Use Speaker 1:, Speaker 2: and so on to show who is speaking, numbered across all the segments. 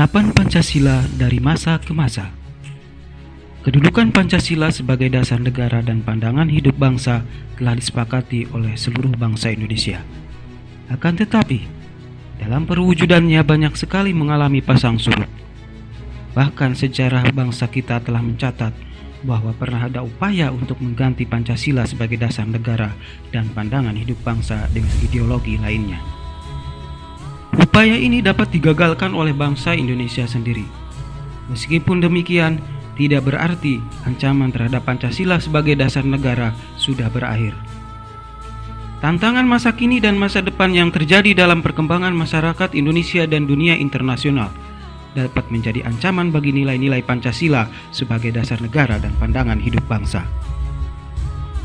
Speaker 1: Penerapan Pancasila dari masa ke masa. Kedudukan Pancasila sebagai dasar negara dan pandangan hidup bangsa telah disepakati oleh seluruh bangsa Indonesia. Akan tetapi, dalam perwujudannya banyak sekali mengalami pasang surut. Bahkan sejarah bangsa kita telah mencatat bahwa pernah ada upaya untuk mengganti Pancasila sebagai dasar negara dan pandangan hidup bangsa dengan ideologi lainnya. Upaya ini dapat digagalkan oleh bangsa Indonesia sendiri. Meskipun demikian, tidak berarti ancaman terhadap Pancasila sebagai dasar negara sudah berakhir. Tantangan masa kini dan masa depan yang terjadi dalam perkembangan masyarakat Indonesia dan dunia internasional dapat menjadi ancaman bagi nilai-nilai Pancasila sebagai dasar negara dan pandangan hidup bangsa.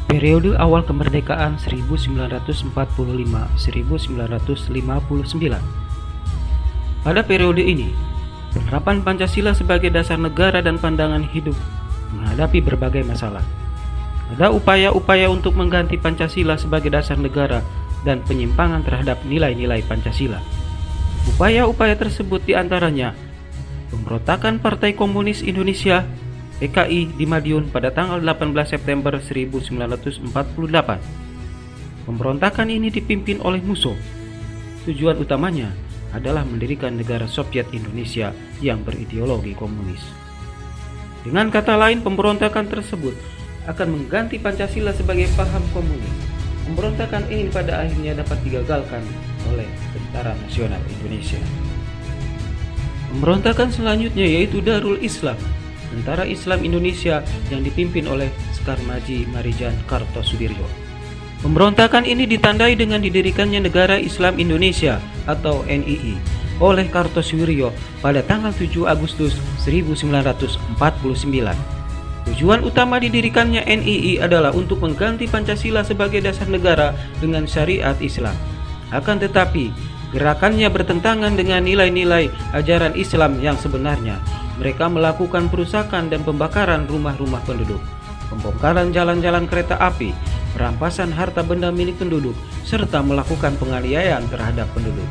Speaker 1: Periode awal kemerdekaan 1945-1959. Pada periode ini, penerapan Pancasila sebagai dasar negara dan pandangan hidup menghadapi berbagai masalah. Ada upaya-upaya untuk mengganti Pancasila sebagai dasar negara dan penyimpangan terhadap nilai-nilai Pancasila. Upaya-upaya tersebut diantaranya pemberontakan Partai Komunis Indonesia PKI di Madiun pada tanggal 18 September 1948. Pemberontakan ini dipimpin oleh Musso. Tujuan utamanya adalah mendirikan negara Soviet Indonesia yang berideologi komunis. Dengan kata lain, pemberontakan tersebut akan mengganti Pancasila sebagai paham komunis. Pemberontakan ini pada akhirnya dapat digagalkan oleh Tentara Nasional Indonesia. Pemberontakan selanjutnya yaitu Darul Islam, Tentara Islam Indonesia yang dipimpin oleh Skarmaji Marijan Kartosuwiryo. Pemberontakan ini ditandai dengan didirikannya Negara Islam Indonesia atau NII oleh Kartosuwiryo pada tanggal 7 Agustus 1949. Tujuan utama didirikannya NII adalah untuk mengganti Pancasila sebagai dasar negara dengan syariat Islam. Akan tetapi, gerakannya bertentangan dengan nilai-nilai ajaran Islam yang sebenarnya. Mereka melakukan perusakan dan pembakaran rumah-rumah penduduk, pembongkaran jalan-jalan kereta api, perampasan harta benda milik penduduk, serta melakukan penganiayaan terhadap penduduk.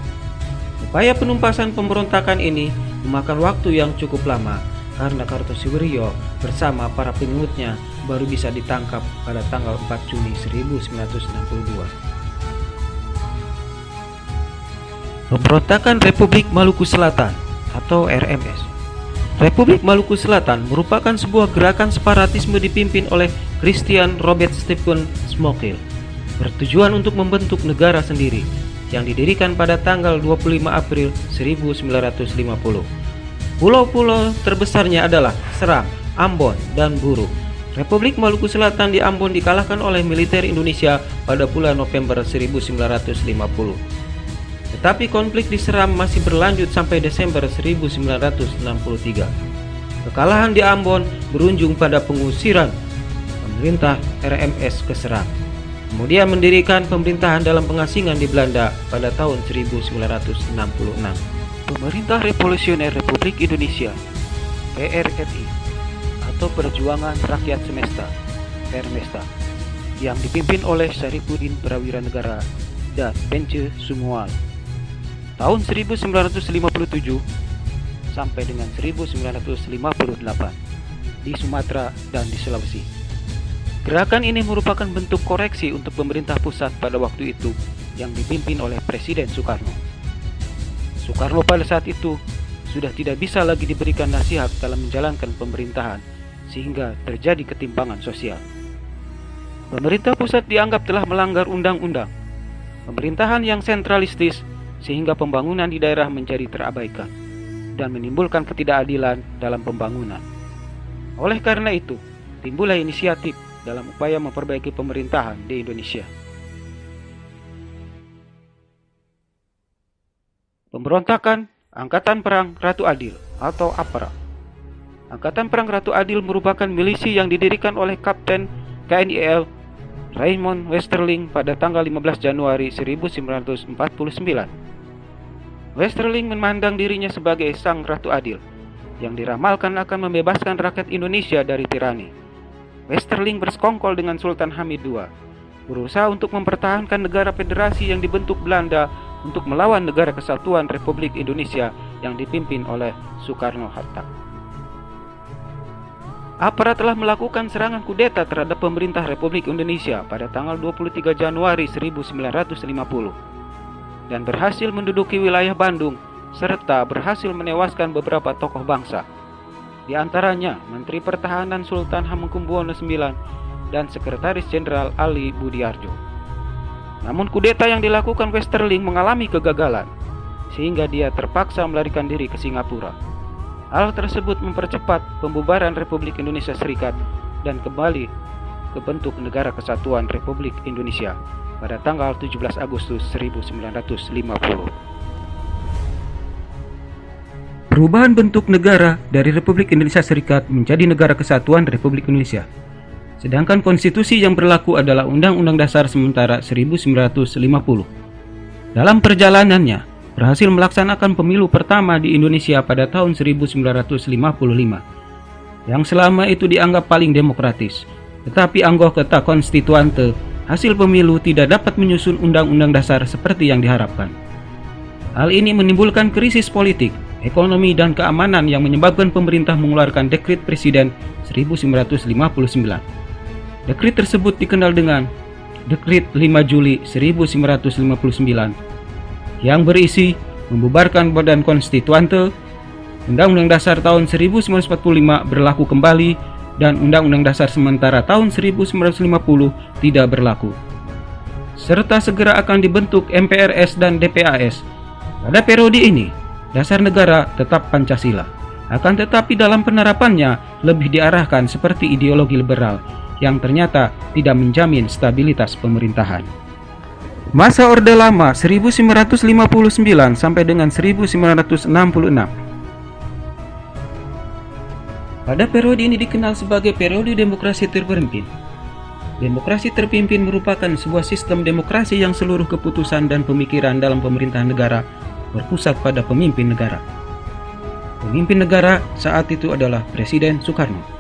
Speaker 1: Upaya penumpasan pemberontakan ini memakan waktu yang cukup lama karena Kartosuwiryo bersama para pengikutnya baru bisa ditangkap pada tanggal 4 Juni 1962. Pemberontakan Republik Maluku Selatan atau RMS. Republik Maluku Selatan merupakan sebuah gerakan separatisme dipimpin oleh Christian Robert Stephen Smokil, bertujuan untuk membentuk negara sendiri yang didirikan pada tanggal 25 April 1950. Pulau-pulau terbesarnya adalah Seram, Ambon, dan Buru. Republik Maluku Selatan di Ambon dikalahkan oleh militer Indonesia pada bulan November 1950. Tetapi konflik di Seram masih berlanjut sampai Desember 1963. Kekalahan di Ambon berujung pada pengusiran pemerintah RMS ke Seram. Kemudian mendirikan pemerintahan dalam pengasingan di Belanda pada tahun 1966. Pemerintah Revolusioner Republik Indonesia PRRI atau Perjuangan Rakyat Semesta Permesta yang dipimpin oleh Syarifuddin Prawiranegara dan Pence Sumual tahun 1957 sampai dengan 1958 di Sumatera dan di Sulawesi. Gerakan ini merupakan bentuk koreksi untuk pemerintah pusat pada waktu itu yang dipimpin oleh Presiden Soekarno. Soekarno pada saat itu sudah tidak bisa lagi diberikan nasihat dalam menjalankan pemerintahan sehingga terjadi ketimpangan sosial. Pemerintah pusat dianggap telah melanggar undang-undang, pemerintahan yang sentralistis sehingga pembangunan di daerah menjadi terabaikan dan menimbulkan ketidakadilan dalam pembangunan. Oleh karena itu, timbullah inisiatif dalam upaya memperbaiki pemerintahan di Indonesia. Pemberontakan Angkatan Perang Ratu Adil atau APRA. Angkatan Perang Ratu Adil merupakan milisi yang didirikan oleh Kapten KNIL Raymond Westerling pada tanggal 15 Januari 1949. Westerling memandang dirinya sebagai sang Ratu Adil yang diramalkan akan membebaskan rakyat Indonesia dari tirani. Westerling bersekongkol dengan Sultan Hamid II, berusaha untuk mempertahankan negara federasi yang dibentuk Belanda untuk melawan negara kesatuan Republik Indonesia yang dipimpin oleh Soekarno-Hatta. Aparat telah melakukan serangan kudeta terhadap pemerintah Republik Indonesia pada tanggal 23 Januari 1950 dan berhasil menduduki wilayah Bandung serta berhasil menewaskan beberapa tokoh bangsa, di antaranya Menteri Pertahanan Sultan Hamengkubuwono IX dan Sekretaris Jenderal Ali Budiarjo. Namun kudeta yang dilakukan Westerling mengalami kegagalan, sehingga dia terpaksa melarikan diri ke Singapura. Hal tersebut mempercepat pembubaran Republik Indonesia Serikat dan kembali ke bentuk Negara Kesatuan Republik Indonesia pada tanggal 17 Agustus 1950. Perubahan bentuk negara dari Republik Indonesia Serikat menjadi Negara Kesatuan Republik Indonesia. Sedangkan konstitusi yang berlaku adalah Undang-Undang Dasar sementara 1950. Dalam perjalanannya, berhasil melaksanakan pemilu pertama di Indonesia pada tahun 1955 yang selama itu dianggap paling demokratis. Tetapi anggota konstituante hasil pemilu tidak dapat menyusun undang-undang dasar seperti yang diharapkan. Hal ini menimbulkan krisis politik, ekonomi, dan keamanan yang menyebabkan pemerintah mengeluarkan Dekrit Presiden 1959. Dekrit tersebut dikenal dengan Dekrit 5 Juli 1959 yang berisi membubarkan Badan Konstituante, Undang-Undang Dasar tahun 1945 berlaku kembali, dan Undang-Undang Dasar sementara tahun 1950 tidak berlaku. Serta segera akan dibentuk MPRS dan DPAS. Pada periode ini, dasar negara tetap Pancasila. Akan tetapi dalam penerapannya lebih diarahkan seperti ideologi liberal yang ternyata tidak menjamin stabilitas pemerintahan. Masa Orde Lama 1959 sampai dengan 1966. Pada periode ini dikenal sebagai periode demokrasi terpimpin. Demokrasi terpimpin merupakan sebuah sistem demokrasi yang seluruh keputusan dan pemikiran dalam pemerintahan negara berpusat pada pemimpin negara. Pemimpin negara saat itu adalah Presiden Soekarno.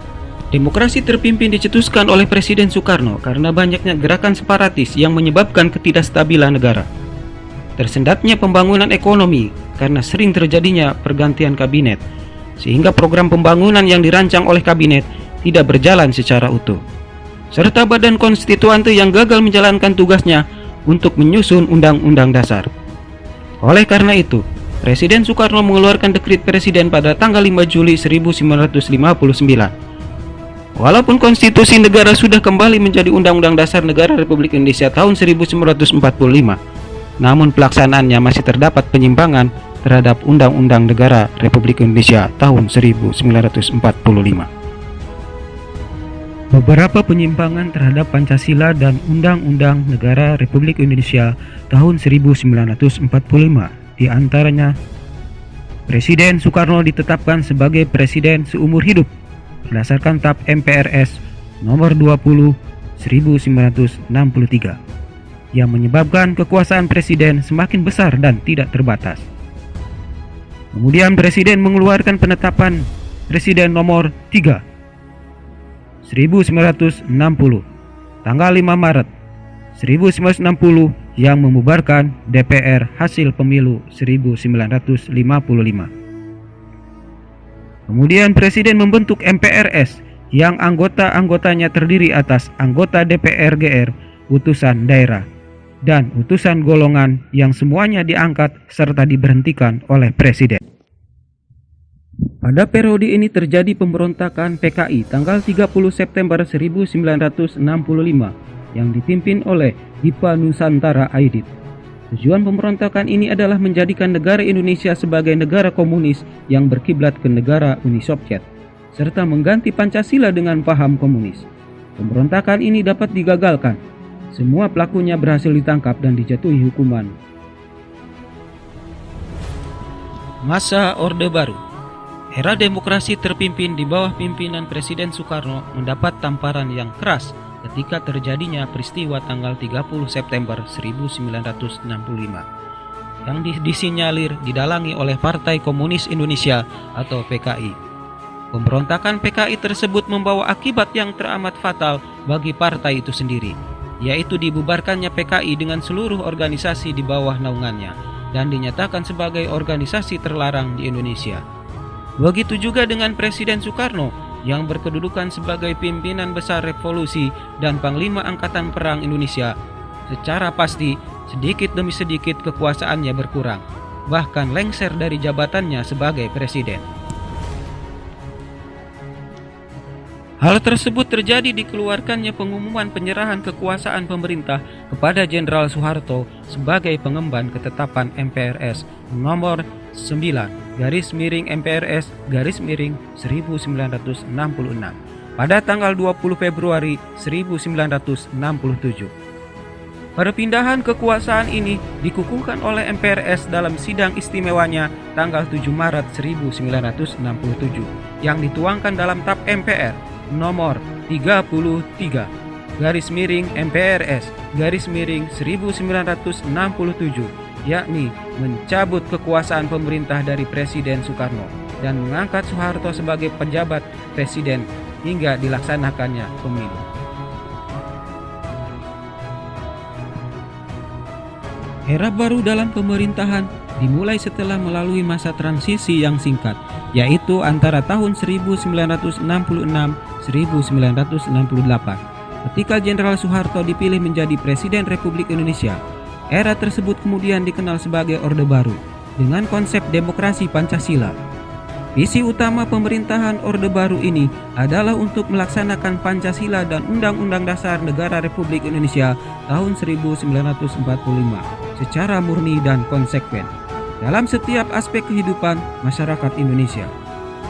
Speaker 1: Demokrasi terpimpin dicetuskan oleh Presiden Soekarno karena banyaknya gerakan separatis yang menyebabkan ketidakstabilan negara. Tersendatnya pembangunan ekonomi karena sering terjadinya pergantian kabinet, sehingga program pembangunan yang dirancang oleh kabinet tidak berjalan secara utuh. Serta badan konstituante yang gagal menjalankan tugasnya untuk menyusun undang-undang dasar. Oleh karena itu, Presiden Soekarno mengeluarkan Dekrit Presiden pada tanggal 5 Juli 1959. Walaupun konstitusi negara sudah kembali menjadi Undang-Undang Dasar Negara Republik Indonesia tahun 1945, namun pelaksanaannya masih terdapat penyimpangan terhadap Undang-Undang Negara Republik Indonesia tahun 1945. Beberapa penyimpangan terhadap Pancasila dan Undang-Undang Negara Republik Indonesia tahun 1945, di antaranya Presiden Soekarno ditetapkan sebagai presiden seumur hidup berdasarkan TAP MPRS nomor 20 1963 yang menyebabkan kekuasaan presiden semakin besar dan tidak terbatas. Kemudian presiden mengeluarkan penetapan Presiden nomor 3 1960 tanggal 5 Maret 1960 yang membubarkan DPR hasil pemilu 1955. Kemudian Presiden membentuk MPRS yang anggota-anggotanya terdiri atas anggota DPR GR, utusan daerah, dan utusan golongan yang semuanya diangkat serta diberhentikan oleh Presiden. Pada periode ini terjadi pemberontakan PKI tanggal 30 September 1965 yang dipimpin oleh Dipa Nusantara Aidit. Tujuan pemberontakan ini adalah menjadikan negara Indonesia sebagai negara komunis yang berkiblat ke negara Uni Soviet, serta mengganti Pancasila dengan paham komunis. Pemberontakan ini dapat digagalkan. Semua pelakunya berhasil ditangkap dan dijatuhi hukuman. Masa Orde Baru. Era demokrasi terpimpin di bawah pimpinan Presiden Soekarno mendapat tamparan yang keras ketika terjadinya peristiwa tanggal 30 September 1965 yang disinyalir didalangi oleh Partai Komunis Indonesia atau PKI. Pemberontakan PKI tersebut membawa akibat yang teramat fatal bagi partai itu sendiri, yaitu dibubarkannya PKI dengan seluruh organisasi di bawah naungannya dan dinyatakan sebagai organisasi terlarang di Indonesia. Begitu juga dengan Presiden Soekarno yang berkedudukan sebagai pimpinan besar revolusi dan Panglima Angkatan Perang Indonesia. Secara pasti, sedikit demi sedikit kekuasaannya berkurang, bahkan lengser dari jabatannya sebagai presiden. Hal tersebut terjadi dikeluarkannya pengumuman penyerahan kekuasaan pemerintah kepada Jenderal Soeharto sebagai pengemban ketetapan MPRS nomor 9/MPRS/1966 pada tanggal 20 Februari 1967. Perpindahan kekuasaan ini dikukuhkan oleh MPRS dalam sidang istimewanya tanggal 7 Maret 1967 yang dituangkan dalam TAP MPR nomor 33/MPRS/1967, yakni mencabut kekuasaan pemerintah dari Presiden Soekarno dan mengangkat Soeharto sebagai penjabat presiden hingga dilaksanakannya pemilu. Era baru dalam pemerintahan dimulai setelah melalui masa transisi yang singkat, yaitu antara tahun 1966-1968. Ketika Jenderal Soeharto dipilih menjadi Presiden Republik Indonesia, era tersebut kemudian dikenal sebagai Orde Baru dengan konsep demokrasi Pancasila. Visi utama pemerintahan Orde Baru ini adalah untuk melaksanakan Pancasila dan Undang-Undang Dasar Negara Republik Indonesia tahun 1945 secara murni dan konsekuen dalam setiap aspek kehidupan masyarakat Indonesia.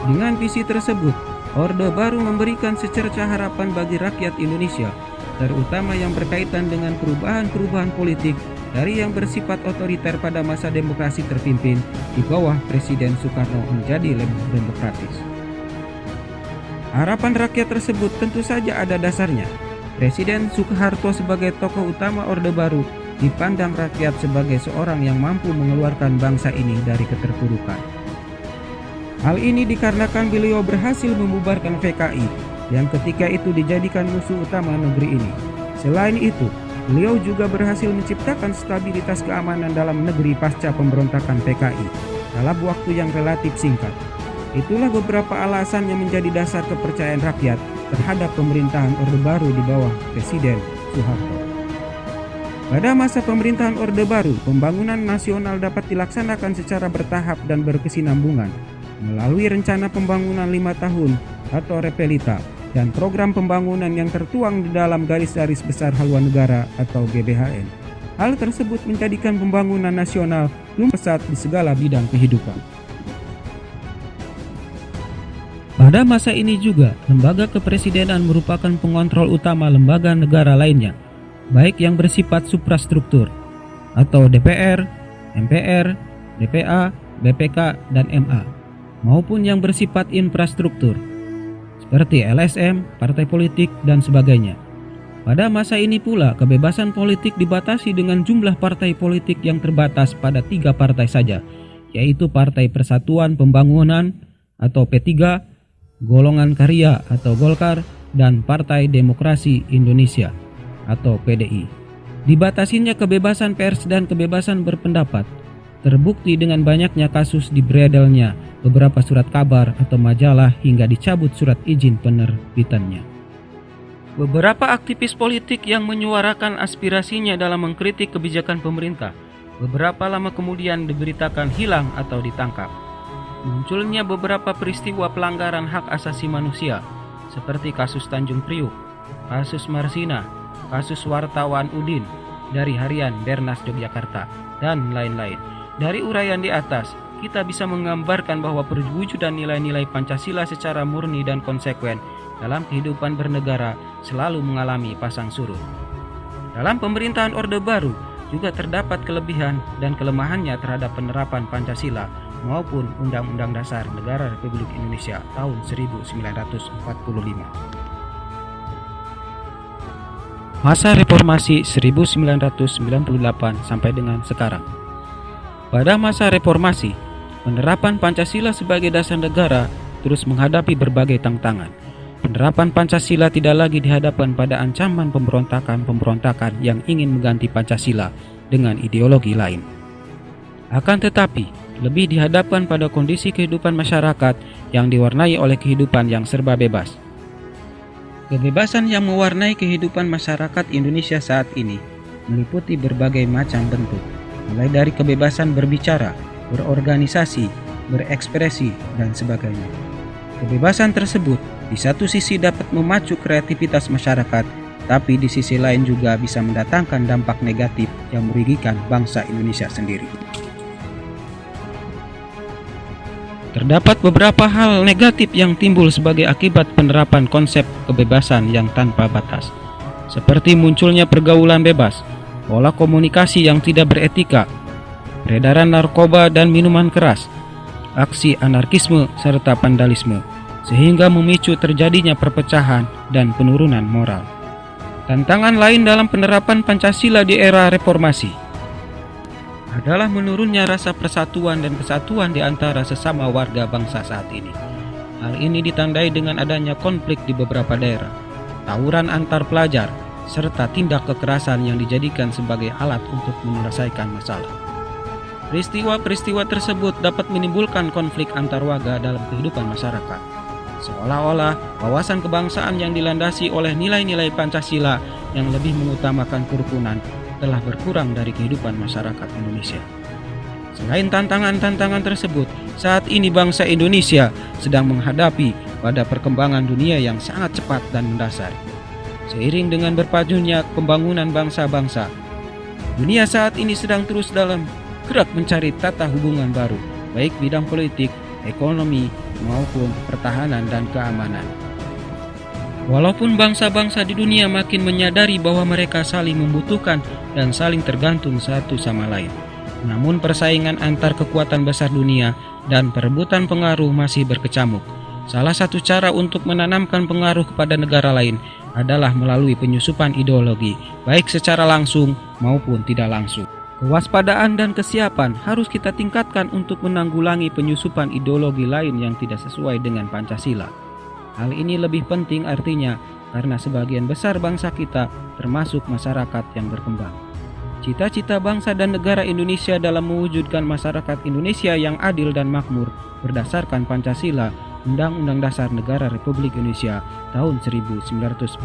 Speaker 1: Dengan visi tersebut, Orde Baru memberikan secerca harapan bagi rakyat Indonesia, terutama yang berkaitan dengan perubahan-perubahan politik dari yang bersifat otoriter pada masa demokrasi terpimpin di bawah Presiden Soekarno menjadi lebih demokratis. Harapan rakyat tersebut tentu saja ada dasarnya. Presiden Soeharto sebagai tokoh utama Orde Baru dipandang rakyat sebagai seorang yang mampu mengeluarkan bangsa ini dari keterpurukan. Hal ini dikarenakan beliau berhasil membubarkan PKI yang ketika itu dijadikan musuh utama negeri ini. Selain itu, beliau juga berhasil menciptakan stabilitas keamanan dalam negeri pasca pemberontakan PKI dalam waktu yang relatif singkat. Itulah beberapa alasan yang menjadi dasar kepercayaan rakyat terhadap pemerintahan Orde Baru di bawah Presiden Soeharto. Pada masa pemerintahan Orde Baru, pembangunan nasional dapat dilaksanakan secara bertahap dan berkesinambungan melalui rencana pembangunan 5 tahun atau Repelita dan program pembangunan yang tertuang di dalam garis-garis besar haluan negara atau GBHN. Hal tersebut menjadikan pembangunan nasional pesat di segala bidang kehidupan. Pada masa ini juga, lembaga kepresidenan merupakan pengontrol utama lembaga negara lainnya, baik yang bersifat suprastruktur atau DPR, MPR, DPA, BPK, dan MA, maupun yang bersifat infrastruktur seperti LSM, partai politik, dan sebagainya. Pada masa ini pula, kebebasan politik dibatasi dengan jumlah partai politik yang terbatas pada 3 partai saja, yaitu Partai Persatuan Pembangunan atau P3, Golongan Karya atau Golkar, dan Partai Demokrasi Indonesia atau PDI. Dibatasinya kebebasan pers dan kebebasan berpendapat terbukti dengan banyaknya kasus diberedelnya beberapa surat kabar atau majalah hingga dicabut surat izin penerbitannya. Beberapa aktivis politik yang menyuarakan aspirasinya dalam mengkritik kebijakan pemerintah beberapa lama kemudian diberitakan hilang atau ditangkap. Munculnya beberapa peristiwa pelanggaran hak asasi manusia seperti kasus Tanjung Priuk, kasus Marsina, kasus wartawan Udin dari harian Bernas Yogyakarta, dan lain-lain. Dari uraian di atas, kita bisa menggambarkan bahwa perwujudan nilai-nilai Pancasila secara murni dan konsekuen dalam kehidupan bernegara selalu mengalami pasang surut. Dalam pemerintahan Orde Baru juga terdapat kelebihan dan kelemahannya terhadap penerapan Pancasila maupun Undang-Undang Dasar Negara Republik Indonesia tahun 1945. Masa Reformasi 1998 sampai dengan sekarang. Pada masa Reformasi, penerapan Pancasila sebagai dasar negara terus menghadapi berbagai tantangan. Penerapan Pancasila tidak lagi dihadapkan pada ancaman pemberontakan-pemberontakan yang ingin mengganti Pancasila dengan ideologi lain. Akan tetapi, lebih dihadapkan pada kondisi kehidupan masyarakat yang diwarnai oleh kehidupan yang serba bebas. Kebebasan yang mewarnai kehidupan masyarakat Indonesia saat ini meliputi berbagai macam bentuk, mulai dari kebebasan berbicara, berorganisasi, berekspresi, dan sebagainya. Kebebasan tersebut di satu sisi dapat memacu kreativitas masyarakat, tapi di sisi lain juga bisa mendatangkan dampak negatif yang merugikan bangsa Indonesia sendiri. Terdapat beberapa hal negatif yang timbul sebagai akibat penerapan konsep kebebasan yang tanpa batas, seperti munculnya pergaulan bebas, pola komunikasi yang tidak beretika, peredaran narkoba dan minuman keras, aksi anarkisme serta vandalisme, sehingga memicu terjadinya perpecahan dan penurunan moral. Tantangan lain dalam penerapan Pancasila di era reformasi adalah menurunnya rasa persatuan dan kesatuan di antara sesama warga bangsa saat ini. Hal ini ditandai dengan adanya konflik di beberapa daerah, tawuran antar pelajar, serta tindak kekerasan yang dijadikan sebagai alat untuk menyelesaikan masalah. Peristiwa-peristiwa tersebut dapat menimbulkan konflik antar warga dalam kehidupan masyarakat, seolah-olah wawasan kebangsaan yang dilandasi oleh nilai-nilai Pancasila yang lebih mengutamakan kerukunan telah berkurang dari kehidupan masyarakat Indonesia. Selain tantangan-tantangan tersebut, saat ini bangsa Indonesia sedang menghadapi pada perkembangan dunia yang sangat cepat dan mendasar. Seiring dengan berpajunya pembangunan bangsa-bangsa, dunia saat ini sedang terus dalam gerak mencari tata hubungan baru, baik bidang politik, ekonomi, maupun pertahanan dan keamanan. Walaupun bangsa-bangsa di dunia makin menyadari bahwa mereka saling membutuhkan dan saling tergantung satu sama lain, namun persaingan antar kekuatan besar dunia dan perebutan pengaruh masih berkecamuk. Salah satu cara untuk menanamkan pengaruh kepada negara lain adalah melalui penyusupan ideologi, baik secara langsung maupun tidak langsung. Kewaspadaan dan kesiapan harus kita tingkatkan untuk menanggulangi penyusupan ideologi lain yang tidak sesuai dengan Pancasila. Hal ini lebih penting artinya karena sebagian besar bangsa kita termasuk masyarakat yang berkembang. Cita-cita bangsa dan negara Indonesia dalam mewujudkan masyarakat Indonesia yang adil dan makmur berdasarkan Pancasila, Undang-Undang Dasar Negara Republik Indonesia tahun 1945